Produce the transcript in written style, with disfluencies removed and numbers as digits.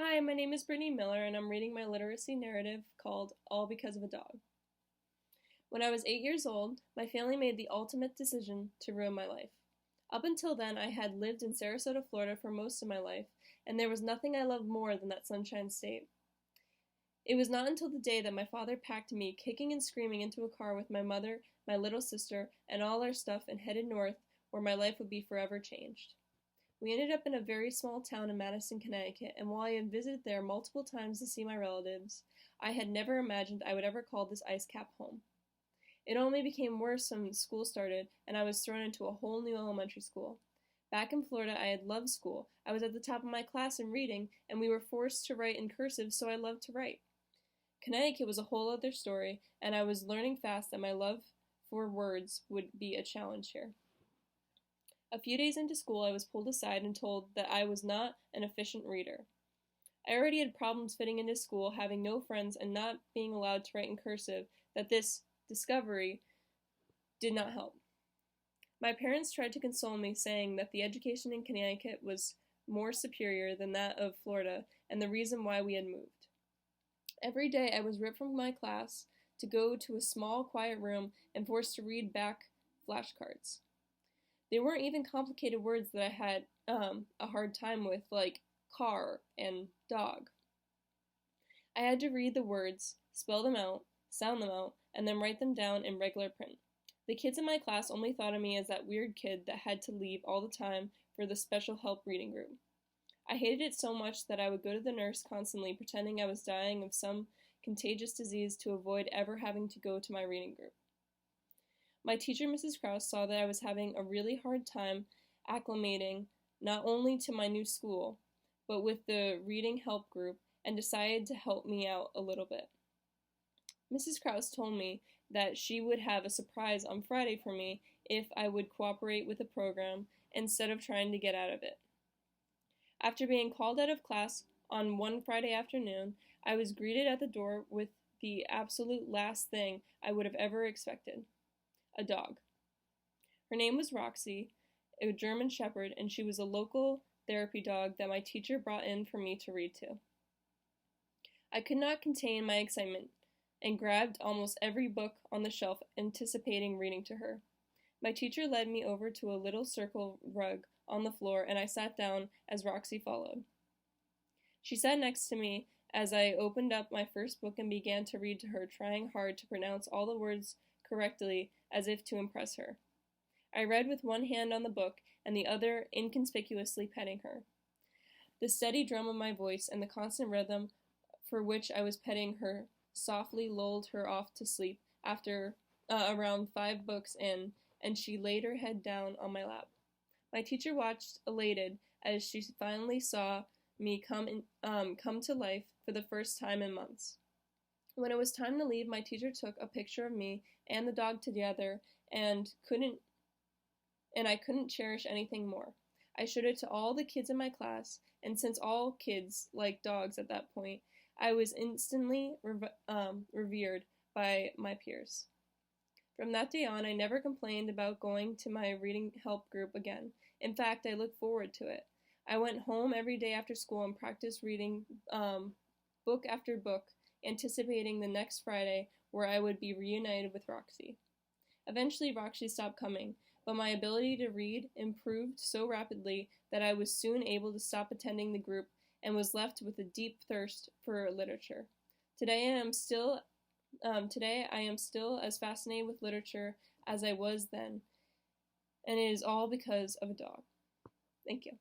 Hi, my name is Brittney Miller, and I'm reading my literacy narrative called All Because of a Dog. When I was 8 years old, my family made the ultimate decision to ruin my life. Up until then, I had lived in Sarasota, Florida for most of my life, and there was nothing I loved more than that sunshine state. It was not until the day that my father packed me, kicking and screaming, into a car with my mother, my little sister, and all our stuff and headed north, where my life would be forever changed. We ended up in a very small town in Madison, Connecticut, and while I had visited there multiple times to see my relatives, I had never imagined I would ever call this ice cap home. It only became worse when school started, and I was thrown into a whole new elementary school. Back in Florida, I had loved school. I was at the top of my class in reading, and we were forced to write in cursive, so I loved to write. Connecticut was a whole other story, and I was learning fast that my love for words would be a challenge here. A few days into school, I was pulled aside and told that I was not an efficient reader. I already had problems fitting into school, having no friends, and not being allowed to write in cursive, that this discovery did not help. My parents tried to console me, saying that the education in Connecticut was more superior than that of Florida, and the reason why we had moved. Every day I was ripped from my class to go to a small, quiet room and forced to read back flashcards. They weren't even complicated words that I had a hard time with, like car and dog. I had to read the words, spell them out, sound them out, and then write them down in regular print. The kids in my class only thought of me as that weird kid that had to leave all the time for the special help reading group. I hated it so much that I would go to the nurse constantly, pretending I was dying of some contagious disease to avoid ever having to go to my reading group. My teacher, Mrs. Krause, saw that I was having a really hard time acclimating not only to my new school, but with the reading help group, and decided to help me out a little bit. Mrs. Krause told me that she would have a surprise on Friday for me if I would cooperate with the program instead of trying to get out of it. After being called out of class on one Friday afternoon, I was greeted at the door with the absolute last thing I would have ever expected: a dog. Her name was Roxy, a German Shepherd, and she was a local therapy dog that my teacher brought in for me to read to. I could not contain my excitement and grabbed almost every book on the shelf, anticipating reading to her. My teacher led me over to a little circle rug on the floor, and I sat down as Roxy followed. She sat next to me as I opened up my first book and began to read to her, trying hard to pronounce all the words correctly as if to impress her. I read with one hand on the book and the other inconspicuously petting her. The steady drum of my voice and the constant rhythm for which I was petting her softly lulled her off to sleep after around 5 books in, and she laid her head down on my lap. My teacher watched elated as she finally saw me come to life for the first time in months. When it was time to leave, my teacher took a picture of me and the dog together, and I couldn't cherish anything more. I showed it to all the kids in my class, and since all kids like dogs at that point, I was instantly revered by my peers. From that day on, I never complained about going to my reading help group again. In fact, I looked forward to it. I went home every day after school and practiced reading book after book, anticipating the next Friday where I would be reunited with Roxy. Eventually, Roxy stopped coming, but my ability to read improved so rapidly that I was soon able to stop attending the group and was left with a deep thirst for literature. Today I am still as fascinated with literature as I was then, and it is all because of a dog. Thank you.